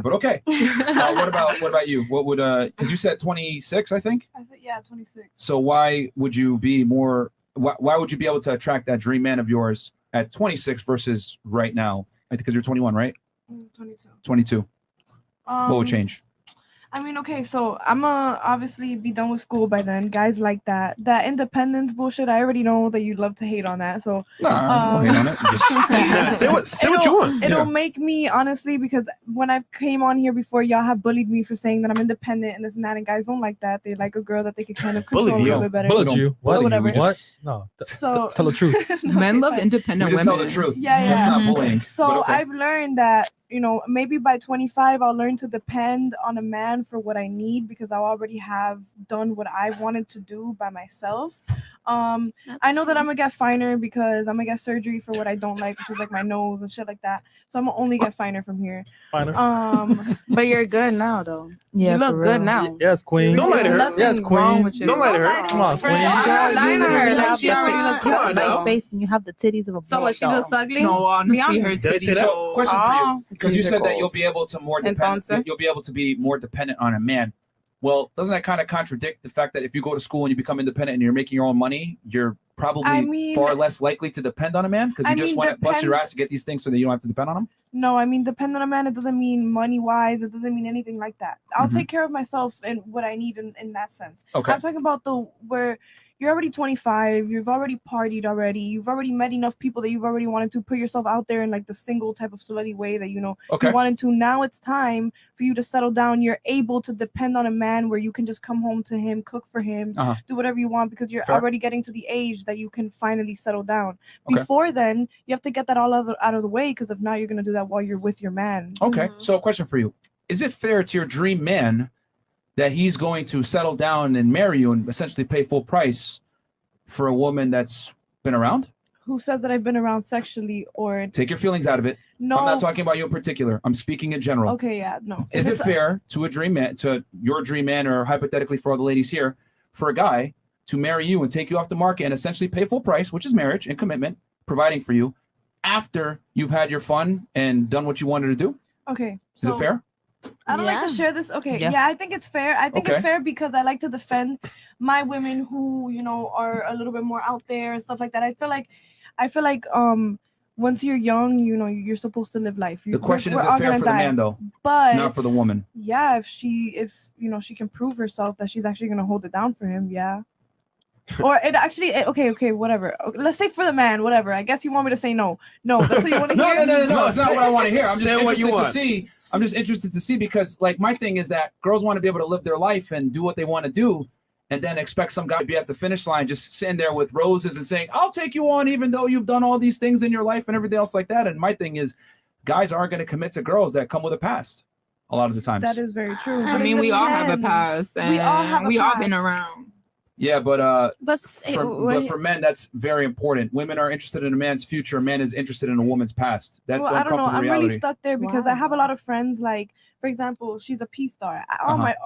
But okay. What about you? What would because you said 26, I think? I said, yeah, 26. So why would you be more why would you be able to attract that dream man of yours at 26 versus right now? I think because you're 21, right? 22. 22. What would change? I mean, okay, so I'm obviously be done with school by then. Guys like that independence bullshit. I already know that you'd love to hate on that. So Nah, hate on it. Say what you want. It'll make me honestly, because when I've came on here before, y'all have bullied me for saying that I'm independent and this and that, and guys don't like that. They like a girl that they can kind of control a little bit better. Bullied you? What? Whatever. What? No. So tell the truth. Men love independent we just women. tell the truth. Yeah. That's not bullying. So okay. I've learned that, maybe by 25, I'll learn to depend on a man for what I need, because I already have done what I wanted to do by myself. I know that I'm gonna get finer because I'm gonna get surgery for what I don't like, which is like my nose and shit like that. So I'm gonna only get finer from here. But you're good now, though. Yeah, you look good now. Yes, queen. Don't lie to her. Yes, queen. Don't lie to her. Come on, queen. Don't lie to her. Like, she already looks Come on now. nice face, and you have the titties of a So what? She bulldog. looks ugly? No, honestly, her titties. So question for you, because you said that you'll be able to you'll be able to be more dependent on a man. Well, doesn't that kind of contradict the fact that if you go to school and you become independent and you're making your own money, you're probably far less likely to depend on a man because you just want to bust your ass to get these things so that you don't have to depend on them? No, I mean, depend on a man. It doesn't mean money-wise. It doesn't mean anything like that. I'll take care of myself and what I need in that sense. Okay. I'm talking about where you're already 25, you've already partied already, you've already met enough people that you've already wanted to put yourself out there in like the single type of slutty way that you wanted to. Now it's time for you to settle down. You're able to depend on a man where you can just come home to him, cook for him, do whatever you want, because you're already getting to the age that you can finally settle down. Before then, you have to get that all out of the way, because if not, you're going to do that while you're with your man. Okay, so a question for you. Is it fair to your dream man that he's going to settle down and marry you and essentially pay full price for a woman that's been around? Who says that I've been around sexually or... Take your feelings out of it. No. I'm not talking about you in particular. I'm speaking in general. Okay, yeah, no. Is it fair to a dream man, to your dream man, or hypothetically for all the ladies here, for a guy to marry you and take you off the market and essentially pay full price, which is marriage and commitment, providing for you, after you've had your fun and done what you wanted to do? Okay. Is it fair? I don't like to share this. Okay, yeah, I think it's fair. I think it's fair because I like to defend my women who, are a little bit more out there and stuff like that. I feel like once you're young, you're supposed to live life. The question is, fair for the man though, but not for the woman. Yeah, if she can prove herself that she's actually gonna hold it down for him, yeah. Or it actually, okay, whatever. Let's say for the man, whatever. I guess you want me to say no. No, that's what you want to hear. No, it's not what I want to hear. I'm just interested to see. I'm just interested to see because, like, my thing is that girls want to be able to live their life and do what they want to do, and then expect some guy to be at the finish line just sitting there with roses and saying, "I'll take you on," even though you've done all these things in your life and everything else like that. And my thing is, guys aren't going to commit to girls that come with a past. A lot of the times. That is very true. I mean, we all have a past, and we all been around. Yeah, but for men, that's very important. Women are interested in a man's future. A man is interested in a woman's past. That's I don't know. I'm reality. really stuck there because I have a lot of friends. Like, for example, she's a P-star.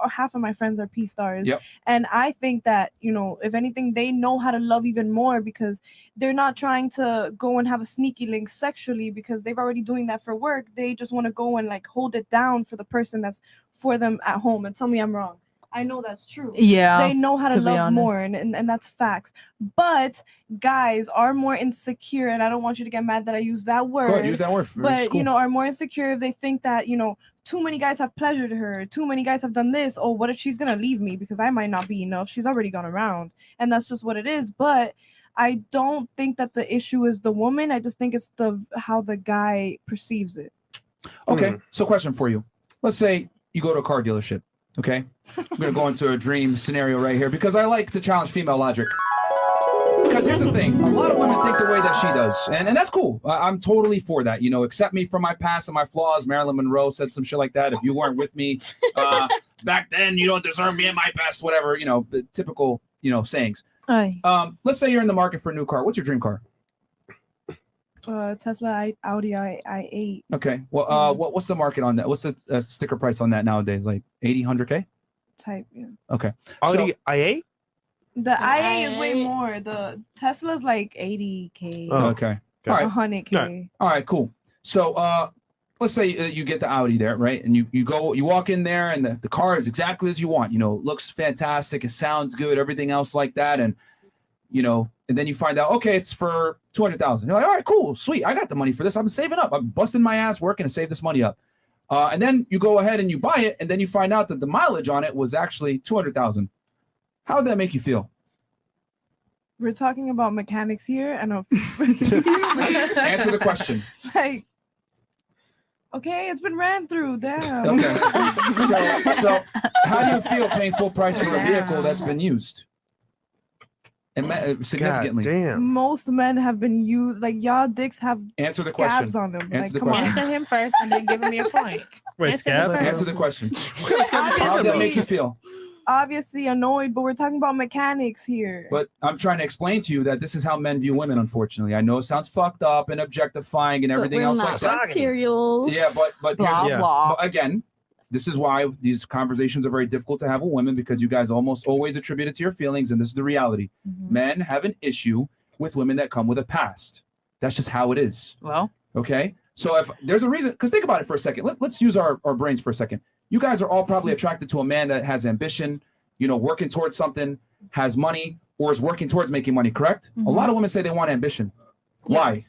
Half of my friends are P-stars. Yep. And I think that, if anything, they know how to love even more because they're not trying to go and have a sneaky link sexually because they've already doing that for work. They just want to go and like hold it down for the person that's for them at home. And tell me I'm wrong. I know that's true. Yeah. They know how to love more, and that's facts. But guys are more insecure, and I don't want you to get mad that I use that word. Go ahead, use that word. But, are more insecure if they think that, too many guys have pleasured her. Too many guys have done this. Oh, what if she's going to leave me because I might not be enough? She's already gone around. And that's just what it is. But I don't think that the issue is the woman. I just think it's how the guy perceives it. Okay, so question for you. Let's say you go to a car dealership. Okay, I'm going to go into a dream scenario right here because I like to challenge female logic. Because here's the thing. A lot of women think the way that she does. And that's cool. I'm totally for that. Accept me for my past and my flaws. Marilyn Monroe said some shit like that. If you weren't with me back then, you don't deserve me at my best, whatever, typical, sayings. Let's say you're in the market for a new car. What's your dream car? Tesla, Audi i8. Okay. Well, what's the market on that? What's the sticker price on that nowadays? Like 80, 100K? Type, yeah. Okay. Audi i8? The i8 is way more. The Tesla's like 80K. Oh, okay. All right. 100K. All right, cool. So let's say you get the Audi there, right? And you walk in there, and the car is exactly as you want. You know, it looks fantastic, it sounds good, everything else like that, and you know, and then you find out, okay, it's for $200,000. You're like, all right, cool, sweet, I got the money for this. I'm saving up. I'm busting my ass working to save this money up. And then you go ahead and you buy it, and then you find out that the mileage on it was actually $200,000. How would that make you feel? We're talking about mechanics here, and answer the question. Like, okay, it's been ran through. Damn. Okay. So how do you feel paying full price for a vehicle that's been used? And significantly. God damn. Most men have been used. Like, y'all dicks have answer the scabs question. on them. Answer like, the come question. on. Answer him first and then give him your point. Wait, scabs? Answer the question. How does that make you feel? Obviously annoyed, but we're talking about mechanics here. But I'm trying to explain to you that this is how men view women, unfortunately. I know it sounds fucked up and objectifying and everything else like that. Materials. Yeah, but Blah, blah. but again, this is why these conversations are very difficult to have with women, because you guys almost always attribute it to your feelings, and this is the reality. Men have an issue with women that come with a past. That's just how it is. Well, okay. So if there's a reason, because think about it for a second. Let's use our brains for a second. You guys are all probably attracted to a man that has ambition, you know, working towards something, has money, or is working towards making money, correct? A lot of women say they want ambition. Why?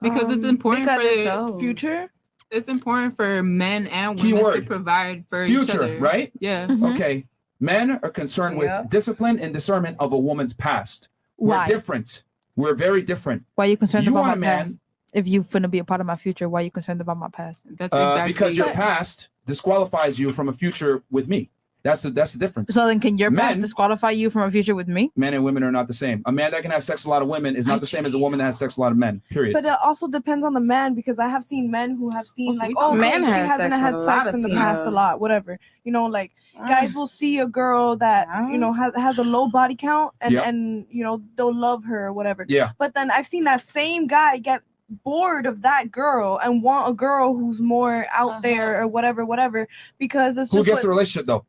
Because it's important for the future. It's important for men and Key women word. to provide for each Future, other. right? Yeah. Okay. Men are concerned with discipline and discernment of a woman's past. We're Why? different. We're very different. Why are you concerned You about want my a man- past? If you finna be a part of my future, why are you concerned about my past? That's exactly Because your past disqualifies you from a future with me. That's the difference. So then, can your past Men- disqualify you from a future with me? Men and women are not the same. A man that can have sex with a lot of women is not the same as a woman that has sex with a lot of men. Period. But it also depends on the man, because I have seen men who have seen Also, like, we oh, talk okay, men she have hasn't sex had with a lot sex of in the past a females. lot, whatever. You know, like guys will see a girl that you know has a low body count, and you know they'll love her or whatever. Yeah. But then I've seen that same guy get bored of that girl and want a girl who's more out there or whatever, because it's Who just gets the relationship though?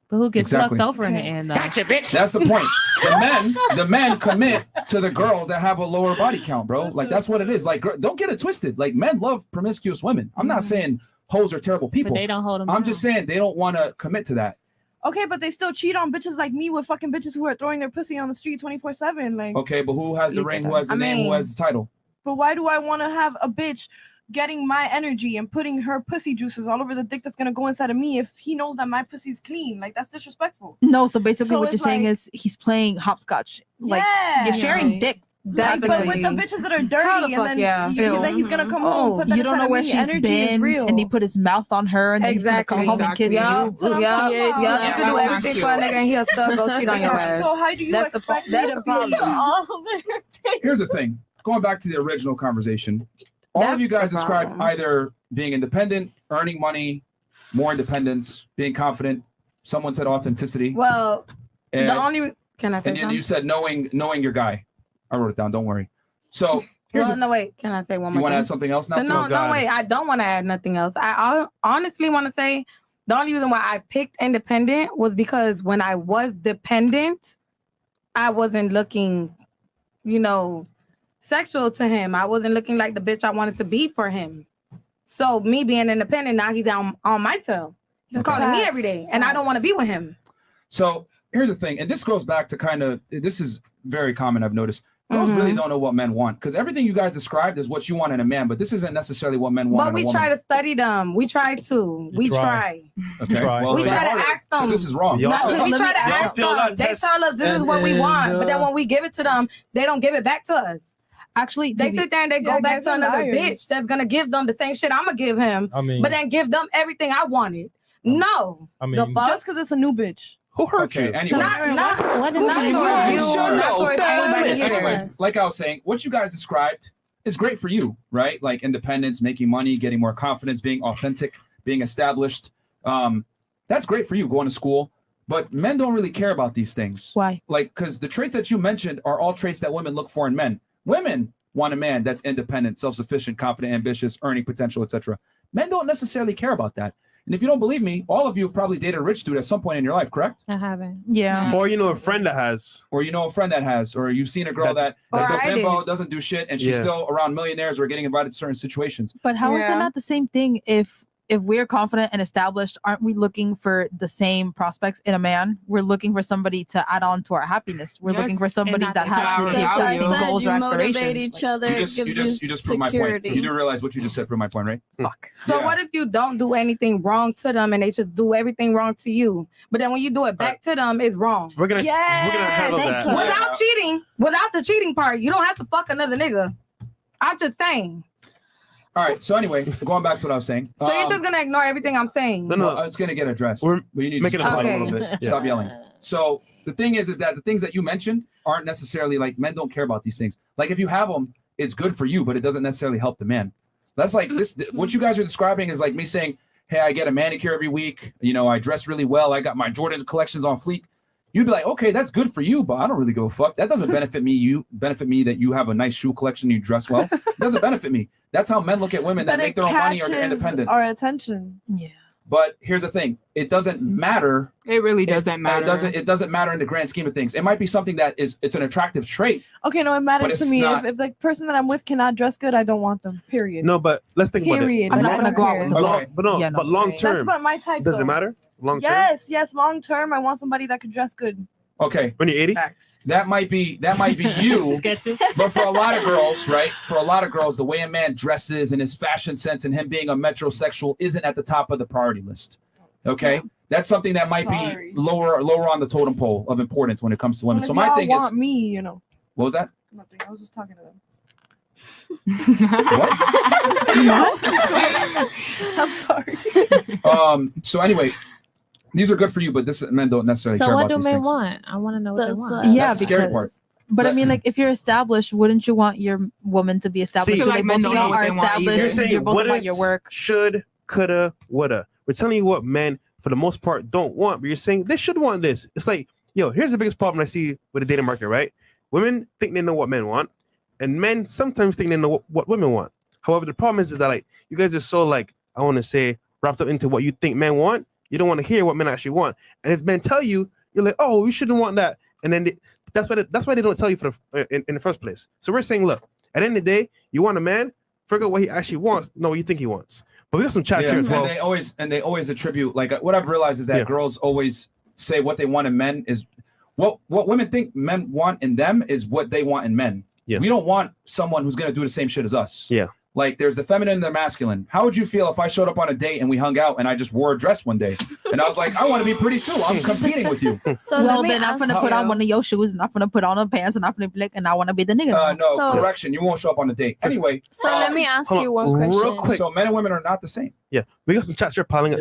But who gets Exactly. fucked over in the end, though? That's the point. The men commit to the girls that have a lower body count, bro. Like that's what it is. Like don't get it twisted. Like men love promiscuous women. I'm not saying hoes are terrible people. But they don't hold them. I'm just saying they don't want to commit to that. Okay, but they still cheat on bitches like me with fucking bitches who are throwing their pussy on the street 24/7. Like, Okay, but who has the Look ring? at Who has the that. I name? Who mean- has the title? but why do I want to have a bitch getting my energy and putting her pussy juices all over the dick that's gonna go inside of me if he knows that my pussy's clean? Like, that's disrespectful. No. So basically, So what you're it's saying like- is he's playing hopscotch. Like Yeah. you're sharing dick. Like, but with the bitches that are dirty, and then then he's gonna come home and put that You don't inside know of where me. she's Energy is been, real. and he put his mouth on her, and then he's gonna come home and kiss Exactly. you. That's what I'm talking about. Yeah. You can do everything for a nigga and he'll still go cheat on your ass. So how do you That's the expect me that's to the be? problem. Here's the thing. Going back to the original conversation, all of That's you guys the described problem. either being independent, earning money, more independence, being confident. Someone said authenticity. Well, and, the only can I say and something? you said knowing your guy. I wrote it down. Don't worry. So here's Well, no, wait. Can I say one you more want to thing? add something else now? No, too? no, wait. I don't want to add nothing else. I honestly want to say the only reason why I picked independent was because when I was dependent, I wasn't looking, sexual to him. I wasn't looking like the bitch I wanted to be for him. So me being independent, now he's on my tail. He's calling me every day, and I don't want to be with him. So here's the thing, and this goes back to this is very common, I've noticed. Girls really don't know what men want, because everything you guys described is what you want in a man, but this isn't necessarily what men want. But we try to study them. We try to. We try. Okay. try. Well, We it's try to harder, ask 'cause them. this is wrong. No, Y'all- we try to y'all ask fill them. out They tests tell us this is what we want, but then and, when we give it to them, they don't give it back to us. Actually, They sit there and they go back guys to are another liars. bitch that's gonna give them the same shit I'm gonna give him, I mean, but then give them everything I wanted. No, I the mean, fuck? Just because it's a new bitch. Who hurt Okay, you? anyway. Not What is not that? towards you, Shut not up, towards damn anybody it. here. Anyway, like I was saying, what you guys described is great for you, right? Like independence, making money, getting more confidence, being authentic, being established. That's great for you, going to school. But men don't really care about these things. Why? Like, because the traits that you mentioned are all traits that women look for in men. Women want a man that's independent, self-sufficient, confident, ambitious, earning potential, etc. Men don't necessarily care about that. And if you don't believe me, all of you have probably dated a rich dude at some point in your life, correct? I haven't. Yeah. Or you know a friend that has. Or you know a friend that has, or you've seen a girl that's a bimbo, doesn't do shit, and she's still around millionaires or getting invited to certain situations. But how is it not the same thing if we're confident and established? Aren't we looking for the same prospects in a man? We're looking for somebody to add on to our happiness. We're looking for somebody that has the exact same goals or aspirations. Each other, you just proved my point. You do realize what you just said proved my point, right? Fuck. So what if you don't do anything wrong to them and they just do everything wrong to you? But then when you do it back to them, it's wrong. We're gonna handle that. Without cheating, without the cheating part, you don't have to fuck another nigga. I'm just saying. All right. So anyway, going back to what I was saying. So you're just gonna ignore everything I'm saying? No, it's gonna get addressed. We're but you need making to a talk point. a little bit. Stop yelling. So the thing is that the things that you mentioned aren't necessarily like men don't care about these things. Like if you have them, it's good for you, but it doesn't necessarily help the man. That's like this. What you guys are describing is like me saying, "Hey, I get a manicure every week. You know, I dress really well. I got my Jordan collections on fleek." You'd be like, okay, that's good for you, but I don't really give a fuck. That doesn't benefit me. You benefit me that you have a nice shoe collection, you dress well. It doesn't benefit me. That's how men look at women that make their own money or they're independent. Our attention. Yeah. But here's the thing: it doesn't matter. It really doesn't matter. It doesn't matter in the grand scheme of things. It might be something that it's an attractive trait. Okay, no, it matters to me. Not... If the person that I'm with cannot dress good, I don't want them. Period. No, but let's think about it. I'm not gonna go out with them. Okay. But long term. That's what my type. Does it matter? Long term. Yes. Long term, I want somebody that could dress good. Okay. When you're 80? That might be you. But for a lot of girls, right? For a lot of girls, the way a man dresses and his fashion sense and him being a metrosexual isn't at the top of the priority list. Okay? That's something that might be lower on the totem pole of importance when it comes to women. So my thing is me, you know. What was that? Nothing. I was just talking to them. I'm sorry. So anyway, these are good for you, but men don't necessarily care about these things. So what do men want? I want to know what they want. Yeah, that's the scary part. But I mean, like, if you're established, wouldn't you want your woman to be established? See, so they both are established. You're saying you're both about your work. Should, coulda, woulda. We're telling you what men, for the most part, don't want. But you're saying they should want this. It's like, yo, here's the biggest problem I see with the dating market, right? Women think they know what men want, and men sometimes think they know what women want. However, the problem is that, like, you guys are so, like, I want to say, wrapped up into what you think men want. You don't want to hear what men actually want. And if men tell you, you're like, oh, you shouldn't want that. And then that's why they don't tell you in the first place. So we're saying, look, at the end of the day, you want a man, figure out what he actually wants, not what you think he wants. But we got some chats here as well. And they always attribute, like, what I've realized is that girls always say what they want in men is what women think men want in them is what they want in men. Yeah. We don't want someone who's going to do the same shit as us. Yeah. Like, there's the feminine and the masculine. How would you feel if I showed up on a date and we hung out and I just wore a dress one day? And I was like, I want to be pretty too. I'm competing with you. So well, then I'm going to put on one of your shoes and I'm going to put on a pants and I'm going to be like, and I want to be the nigga. No, correction. You won't show up on the date. Anyway. So let me ask you one question. Real quick. So men and women are not the same. Yeah. We got some chats here piling up.